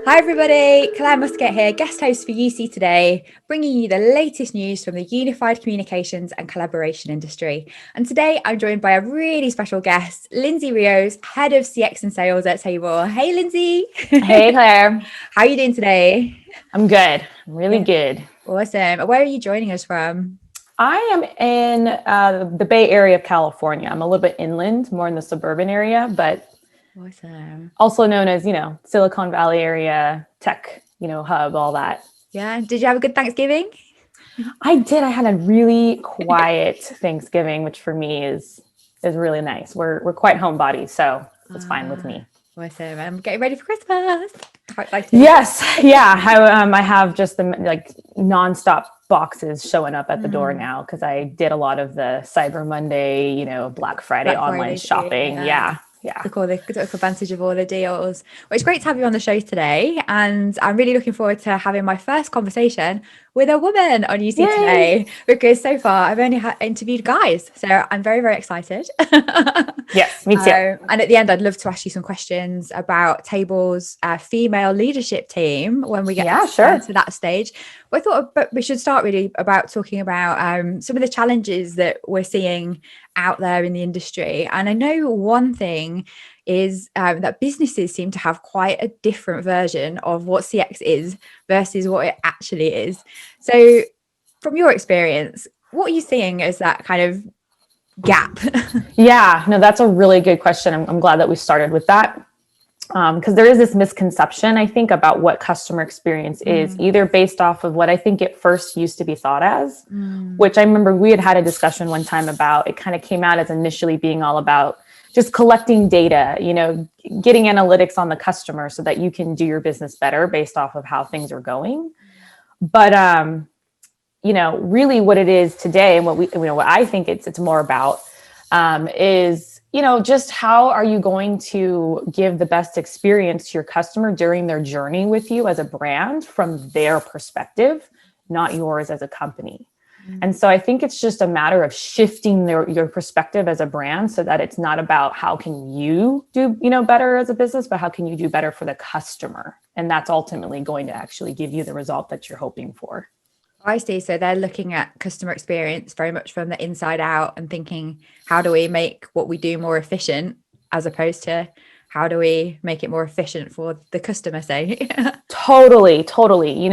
Hi everybody, Clare Muscutt here, guest host for UC Today, bringing you the latest news from the unified communications and collaboration industry. And today I'm joined by a really special guest, Lindsay Rios, Head of CX and Sales at Table. Hey Lindsay. Hey Claire. How are you doing today? I'm good. I'm really good. Awesome. Where are you joining us from? I am in the Bay Area of California. I'm a little bit inland, more in the suburban area, but Awesome. also known as, Silicon Valley area, tech, hub, all that. Yeah. Did you have a good Thanksgiving? I did. I had a really quiet Thanksgiving, which for me is really nice. We're quite homebodies, so it's fine with me. Awesome. I'm getting ready for Christmas. Yes. Yeah. I have just the nonstop boxes showing up at the door now because I did a lot of the Cyber Monday, Black Friday online shopping. Yeah. Took advantage of all the deals. Well, it's great to have you on the show today, and I'm really looking forward to having my first conversation with a woman on UC Today, because so far I've only interviewed guys, so I'm very, very excited. Yes, me too. And at the end, I'd love to ask you some questions about Table's female leadership team when we get to that stage. But I thought we should start really about talking about some of the challenges that we're seeing out there in the industry. And I know one thing is that businesses seem to have quite a different version of what CX is versus what it actually is. So from your experience, what are you seeing as that kind of gap? Yeah, no, that's a really good question. I'm glad that we started with that. Because there is this misconception, I think, about what customer experience is, either based off of what I think it first used to be thought as, which I remember we had a discussion one time about. It kind of came out as initially being all about just collecting data, getting analytics on the customer so that you can do your business better based off of how things are going. But, really what it is today and what I think it's more about is, just how are you going to give the best experience to your customer during their journey with you as a brand from their perspective, not yours as a company. And so I think it's just a matter of shifting your perspective as a brand so that it's not about how can you do, better as a business, but how can you do better for the customer? And that's ultimately going to actually give you the result that you're hoping for. I see. So they're looking at customer experience very much from the inside out and thinking, how do we make what we do more efficient, as opposed to how do we make it more efficient for the customer, say? Totally.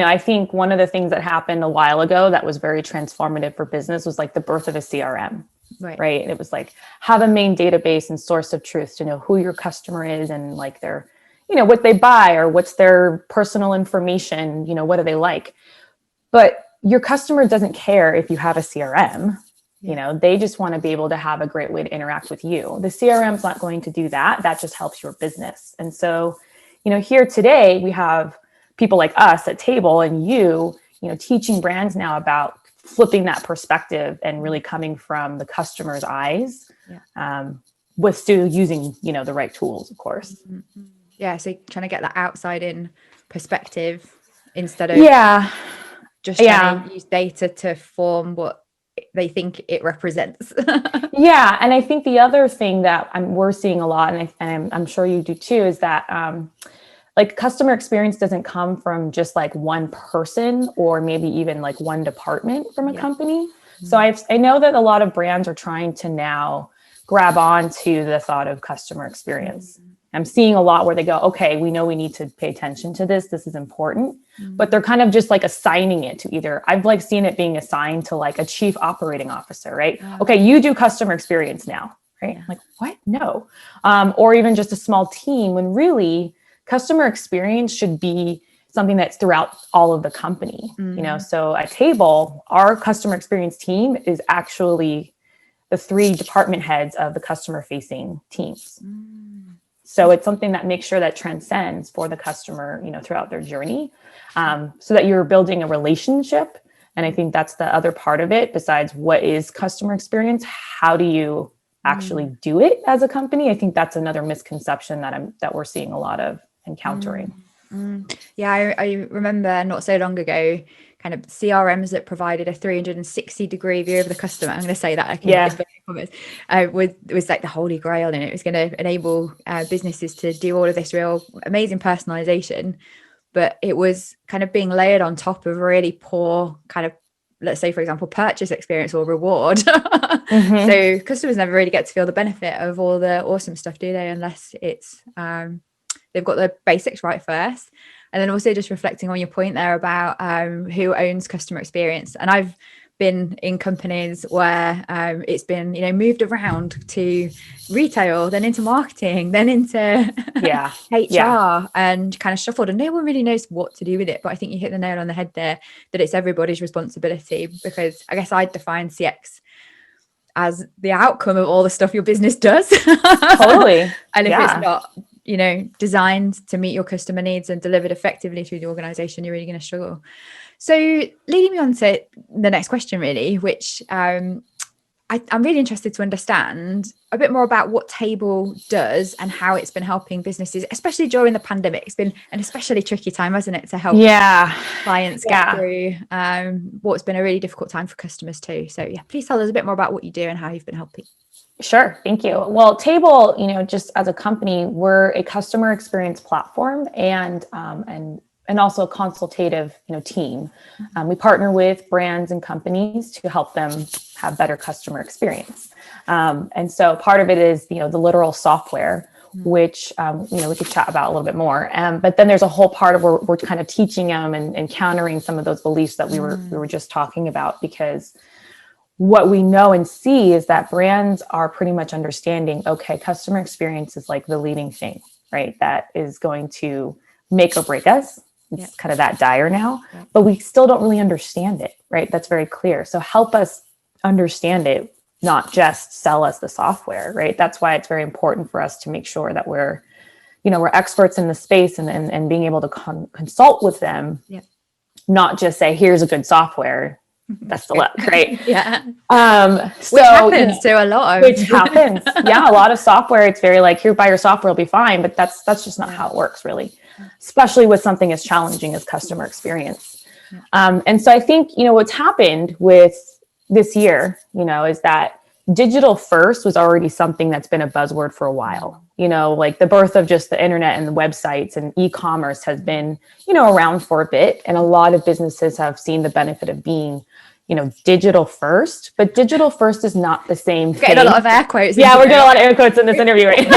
I think one of the things that happened a while ago that was very transformative for business was like the birth of a CRM, right? It was like, have a main database and source of truth to know who your customer is and like their, what they buy or what's their personal information, what do they like? But your customer doesn't care if you have a CRM. They just want to be able to have a great way to interact with you. The CRM's not going to do that. That just helps your business. And so, here today we have people like us at Table and teaching brands now about flipping that perspective and really coming from the customer's eyes, with still using, the right tools, of course. Yeah. So trying to get that outside in perspective instead of just trying to use data to form what they think it represents. Yeah. And I think the other thing that we're seeing a lot, and I'm sure you do too, is that customer experience doesn't come from just like one person or maybe even like one department from a company. So I know that a lot of brands are trying to now grab onto the thought of customer experience. I'm seeing a lot where they go, okay, we know we need to pay attention to this. This is important. But they're kind of just like assigning it to either, I've like seen it being assigned to like a chief operating officer, right? Okay, you do customer experience now, right? I'm like, what? No. Or even just a small team, when really customer experience should be something that's throughout all of the company. So at Table, our customer experience team is actually the 3 department heads of the customer facing teams. So it's something that makes sure that transcends for the customer, throughout their journey, so that you're building a relationship. And I think that's the other part of it. Besides what is customer experience, how do you actually do it as a company? I think that's another misconception that we're seeing a lot of encountering. Yeah, I remember not so long ago, kind of CRMs that provided a 360-degree view of the customer. I'm going to say that. Was like the holy grail, and it was going to enable businesses to do all of this real amazing personalization. but it was kind of being layered on top of really poor kind of, let's say, for example, purchase experience or reward. So customers never really get to feel the benefit of all the awesome stuff, do they? Unless it's they've got the basics right first. And then also just reflecting on your point there about who owns customer experience. And I've been in companies where it's been, you know, moved around to retail, then into marketing, then into HR, and kind of shuffled, and no one really knows what to do with it. But I think you hit the nail on the head there, that it's everybody's responsibility, because I guess I define CX as the outcome of all the stuff your business does. Totally. And if it's not, you know, designed to meet your customer needs and delivered effectively through the organization, you're really going to struggle. So leading me on to the next question, really, which I'm really interested to understand a bit more about what Table does and how it's been helping businesses, especially during the pandemic. It's been an especially tricky time, hasn't it, to help clients get through what's been a really difficult time for customers too. So please tell us a bit more about what you do and how you've been helping. Sure. Thank you. Well, Table, you know, just as a company, we're a customer experience platform and also a consultative, you know, team. We partner with brands and companies to help them have better customer experience. And so part of it is, you know, the literal software, which, you know, we could chat about a little bit more. But then there's a whole part of where we're kind of teaching them and countering some of those beliefs that we were just talking about, because what we know and see is that brands are pretty much understanding, okay, customer experience is like the leading thing, right? That is going to make or break us. It's kind of that dire now, but we still don't really understand it, right? That's very clear. So help us understand it, not just sell us the software, right? That's why it's very important for us to make sure that we're experts in the space and being able to consult with them, not just say, here's a good software. Best of luck, right? Which happens to a lot of. Which happens. A lot of software, it's very like, here, buy your software, will be fine. But that's just not how it works, really. Especially with something as challenging as customer experience. And so I think, you know, what's happened with this year, you know, is that digital first was already something that's been a buzzword for a while. You know, like the birth of just the internet and the websites and e-commerce has been, you know, around for a bit. And a lot of businesses have seen the benefit of being, you know, digital first, but digital first is not the same thing. Getting a lot of air quotes. Yeah, we're getting a lot of air quotes in this interview, right?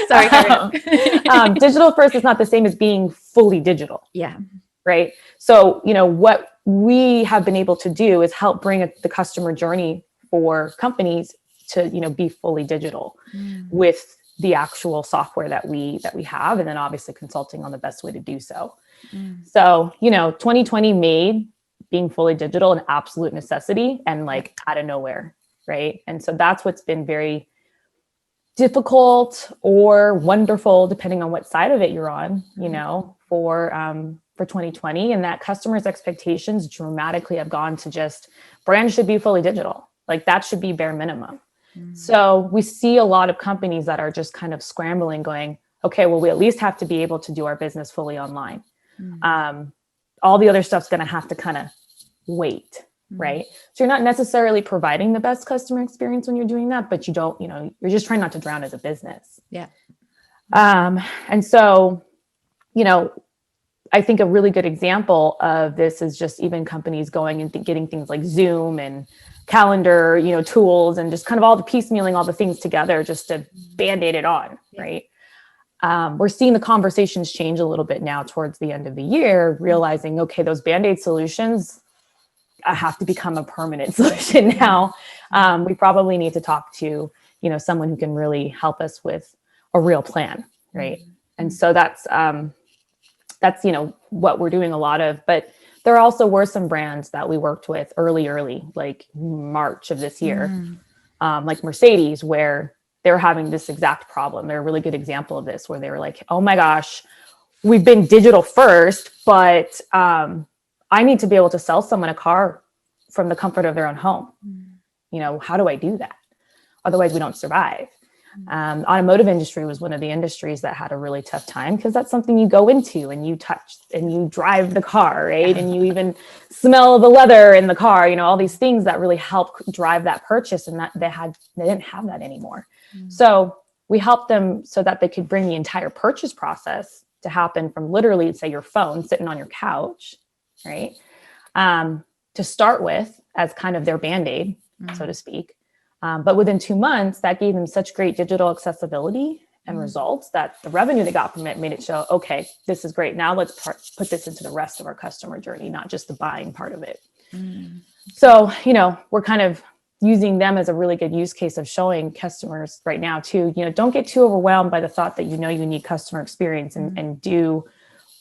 Sorry. Digital first is not the same as being fully digital. Yeah. Right. So, you know, what we have been able to do is help bring the customer journey for companies to, you know, be fully digital with the actual software that we have, and then obviously consulting on the best way to do so. So, you know, 2020 made being fully digital an absolute necessity and like out of nowhere, right? And so that's what's been very difficult or wonderful, depending on what side of it you're on, you know, for 2020, and that customers' expectations dramatically have gone to just brands should be fully digital. Like that should be bare minimum. So we see a lot of companies that are just kind of scrambling, going, okay, well, we at least have to be able to do our business fully online. All the other stuff's going to have to kind of wait, right? So you're not necessarily providing the best customer experience when you're doing that, but you don't, you know, you're just trying not to drown as a business. And so, you know, I think a really good example of this is just even companies going and getting things like Zoom and calendar, you know, tools, and just kind of all the piecemealing all the things together just to Band-Aid it on, right? We're seeing the conversations change a little bit now towards the end of the year, realizing, okay, those Band-Aid solutions have to become a permanent solution now. We probably need to talk to, you know, someone who can really help us with a real plan, right? And so that's, you know, what we're doing a lot of. But there also were some brands that we worked with early, like March of this year, like Mercedes, where they were having this exact problem. They're a really good example of this, where they were like, oh my gosh, we've been digital first, but I need to be able to sell someone a car from the comfort of their own home. You know, how do I do that? Otherwise we don't survive. Automotive industry was one of the industries that had a really tough time, because that's something you go into and you touch and you drive the car, right? And you even smell the leather in the car, you know, all these things that really help drive that purchase, and that they didn't have that anymore. So we helped them so that they could bring the entire purchase process to happen from literally, say, your phone sitting on your couch, right? To start with as kind of their Bandaid, so to speak. But within 2 months, that gave them such great digital accessibility and results that the revenue they got from it made it show, okay, this is great. Now let's put this into the rest of our customer journey, not just the buying part of it. So, we're kind of using them as a really good use case of showing customers right now too, don't get too overwhelmed by the thought that, you need customer experience and do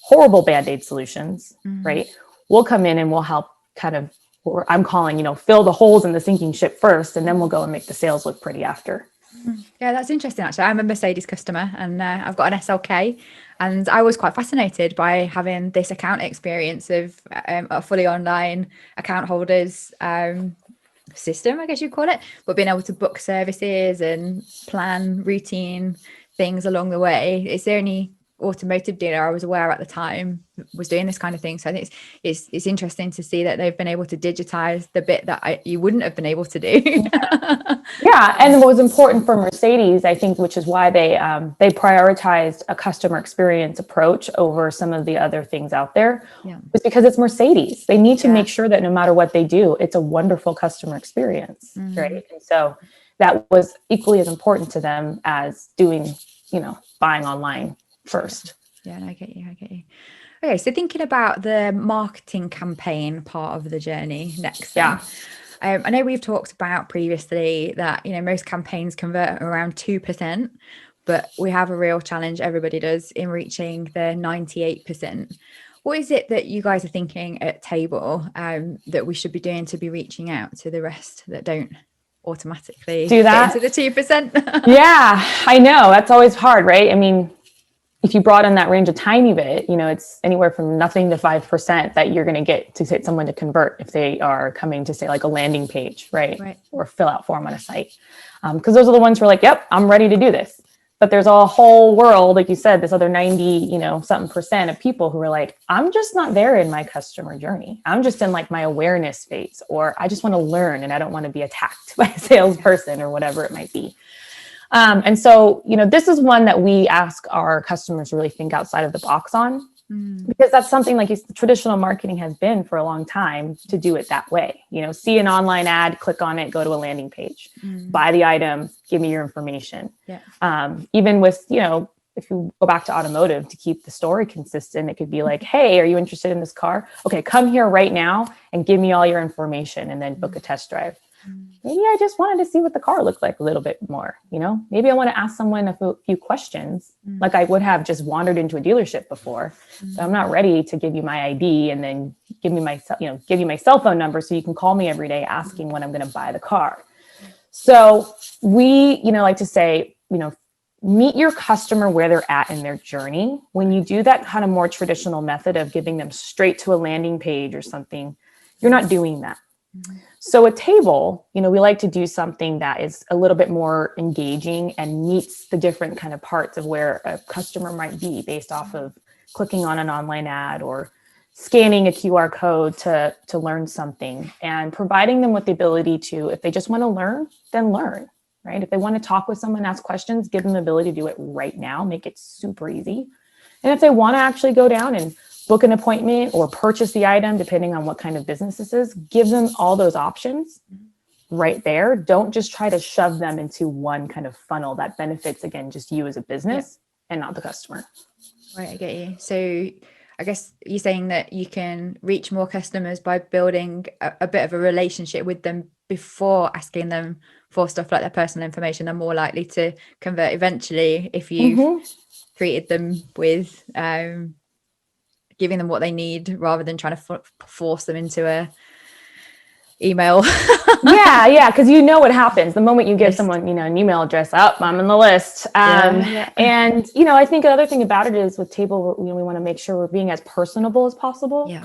horrible Band-Aid solutions, right? We'll come in and we'll help kind of, or I'm calling, fill the holes in the sinking ship first, and then we'll go and make the sales look pretty after. Yeah, that's interesting. Actually, I'm a Mercedes customer, and I've got an SLK, and I was quite fascinated by having this account experience of a fully online account holders system, I guess you'd call it, but being able to book services and plan routine things along the way. Is there any automotive dealer I was aware at the time was doing this kind of thing? So I think it's interesting to see that they've been able to digitize the bit that you wouldn't have been able to do. Yeah, and what was important for Mercedes, I think, which is why they prioritized a customer experience approach over some of the other things out there, was because it's Mercedes. They need to make sure that no matter what they do, it's a wonderful customer experience, right? And so that was equally as important to them as doing, buying online first. Yeah, I get you. Okay, so thinking about the marketing campaign part of the journey next. I know we've talked about previously that, most campaigns convert around 2%, but we have a real challenge, everybody does, in reaching the 98%. What is it that you guys are thinking at Table that we should be doing to be reaching out to the rest that don't automatically do that into the 2%? Yeah, I know. That's always hard, right? I mean, if you broaden that range a tiny bit, it's anywhere from nothing to 5% that you're going to get to get someone to convert if they are coming to, say, like a landing page, right? Or fill out form on a site. Because those are the ones who are like, yep, I'm ready to do this. But there's a whole world, like you said, this other 90, something percent of people who are like, I'm just not there in my customer journey. I'm just in like my awareness phase, or I just want to learn and I don't want to be attacked by a salesperson or whatever it might be. And so, this is one that we ask our customers to really think outside of the box on, because that's something like traditional marketing has been for a long time, to do it that way. See an online ad, click on it, go to a landing page, buy the item, give me your information. Even with, if you go back to Automotive, to keep the story consistent, it could be like, hey, are you interested in this car? Okay, come here right now and give me all your information, and then book a test drive. Maybe I just wanted to see what the car looked like a little bit more, maybe I want to ask someone a few questions, like I would have just wandered into a dealership before. So I'm not ready to give you my ID and then give you my cell phone number so you can call me every day asking when I'm going to buy the car. So we, like to say, meet your customer where they're at in their journey. When you do that kind of more traditional method of giving them straight to a landing page or something, you're not doing that. So at Table, we like to do something that is a little bit more engaging and meets the different kind of parts of where a customer might be, based off of clicking on an online ad or scanning a QR code to learn something, and providing them with the ability to, if they just want to learn, then learn, right? If they want to talk with someone, ask questions, give them the ability to do it right now, make it super easy. And if they want to actually go down and book an appointment or purchase the item, depending on what kind of business this is, give them all those options right there. Don't just try to shove them into one kind of funnel that benefits, again, just you as a business and not the customer. Right, I get you. So I guess you're saying that you can reach more customers by building a bit of a relationship with them before asking them for stuff like their personal information. They're more likely to convert eventually if you've treated them with giving them what they need, rather than trying to force them into a email. yeah, because what happens the moment you give someone an email address. I'm in the list. And I think another thing about it is, with Table, we want to make sure we're being as personable as possible.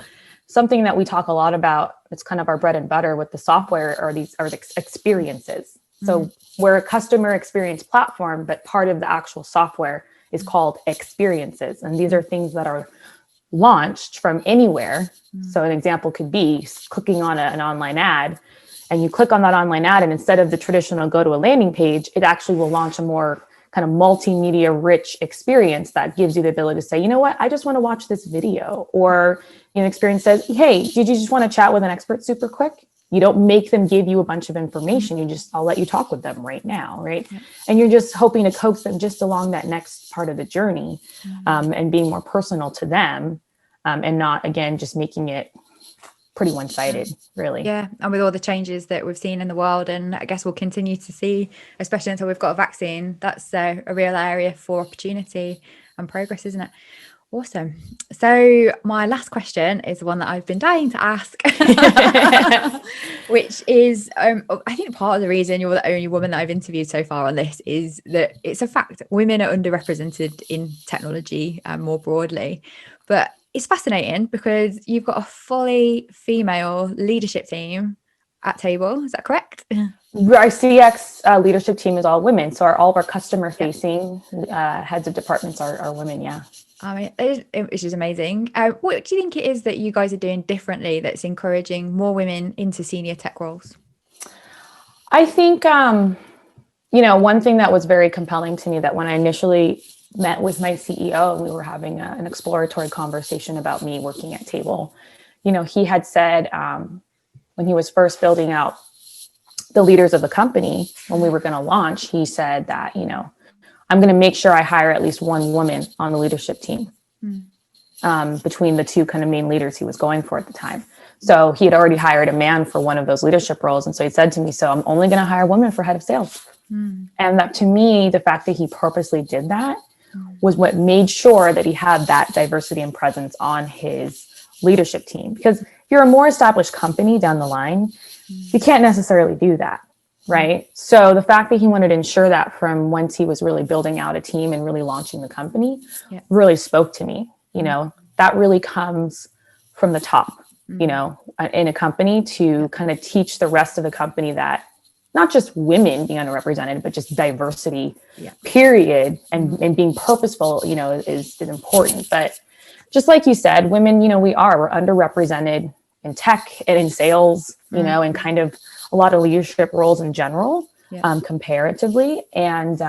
Something that we talk a lot about, it's kind of our bread and butter with the software, are the experiences. So we're a customer experience platform, but part of the actual software is called experiences, and these are things that are launched from anywhere. So an example could be clicking on an online ad, and you click on that online ad, and instead of the traditional go to a landing page, it actually will launch a more kind of multimedia rich experience that gives you the ability to say, you know what, I just want to watch this video. Or, experience says, hey, did you just want to chat with an expert super quick? You don't make them give you a bunch of information. I'll let you talk with them right now, right? Yeah. And you're just hoping to coax them just along that next part of the journey, and being more personal to them, and not, again, just making it pretty one-sided, really. Yeah, and with all the changes that we've seen in the world, and I guess we'll continue to see, especially until we've got a vaccine, that's a real area for opportunity and progress, isn't it? Awesome. So my last question is the one that I've been dying to ask, which is, I think part of the reason you're the only woman that I've interviewed so far on this is that it's a fact women are underrepresented in technology more broadly. But it's fascinating because you've got a fully female leadership team at Table. Is that correct? Our CX leadership team is all women. So all of our customer facing heads of departments are women. Yeah. I mean, which is amazing. What do you think it is that you guys are doing differently that's encouraging more women into senior tech roles? I think, one thing that was very compelling to me, that when I initially met with my CEO, we were having an exploratory conversation about me working at Table. He had said, when he was first building out the leaders of the company, when we were going to launch, he said that, I'm going to make sure I hire at least one woman on the leadership team, between the two kind of main leaders he was going for at the time. So he had already hired a man for one of those leadership roles. And so he said to me, so I'm only going to hire women for head of sales. And that, to me, the fact that he purposely did that was what made sure that he had that diversity and presence on his leadership team. Because if you're a more established company down the line, you can't necessarily do that. Right. So the fact that he wanted to ensure that from once he was really building out a team and really launching the company really spoke to me. That really comes from the top, in a company, to kind of teach the rest of the company that not just women being underrepresented, but just diversity, period. And being purposeful, is important. But just like you said, women, we're underrepresented in tech and in sales, and kind of a lot of leadership roles in general, comparatively. And,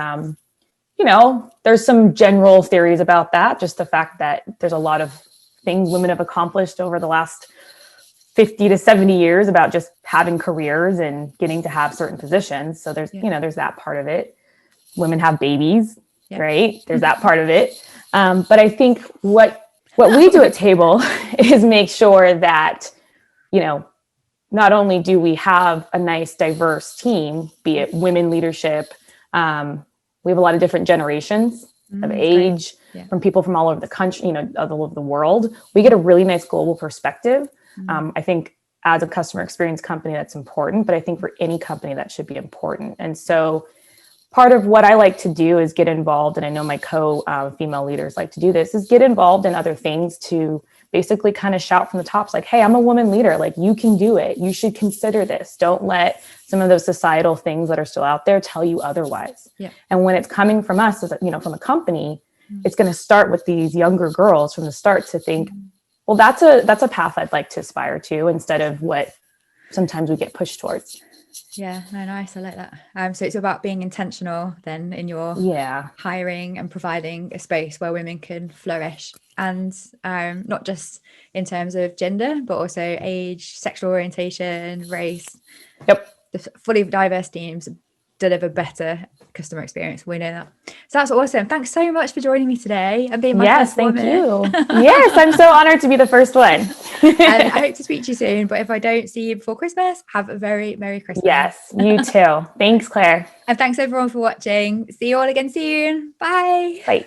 there's some general theories about that. Just the fact that there's a lot of things women have accomplished over the last 50 to 70 years about just having careers and getting to have certain positions. So there's, there's that part of it. Women have babies, right? There's that part of it. But I think what we do at Table is make sure that, not only do we have a nice diverse team, be it women leadership, we have a lot of different generations of age, from people from all over the country, all over the world. We get a really nice global perspective. I think as a customer experience company, that's important, but I think for any company that should be important. And so part of what I like to do is get involved, and I know my female leaders like to do this, is get involved in other things to basically kind of shout from the tops, like, hey, I'm a woman leader. Like, you can do it. You should consider this. Don't let some of those societal things that are still out there tell you otherwise. And when it's coming from us, from a company, it's going to start with these younger girls from the start to think, well, that's a path I'd like to aspire to, instead of what sometimes we get pushed towards. Yeah, no, nice. I like that. So it's about being intentional then in your hiring and providing a space where women can flourish, and not just in terms of gender, but also age, sexual orientation, race. The fully diverse teams deliver better customer experience. We know that. So that's awesome. Thanks so much for joining me today and being my first woman. Yes, thank you. Yes, I'm so honored to be the first one. And I hope to speak to you soon. But if I don't see you before Christmas, have a very Merry Christmas. Yes, you too. Thanks, Claire. And thanks everyone for watching. See you all again soon. Bye. Bye.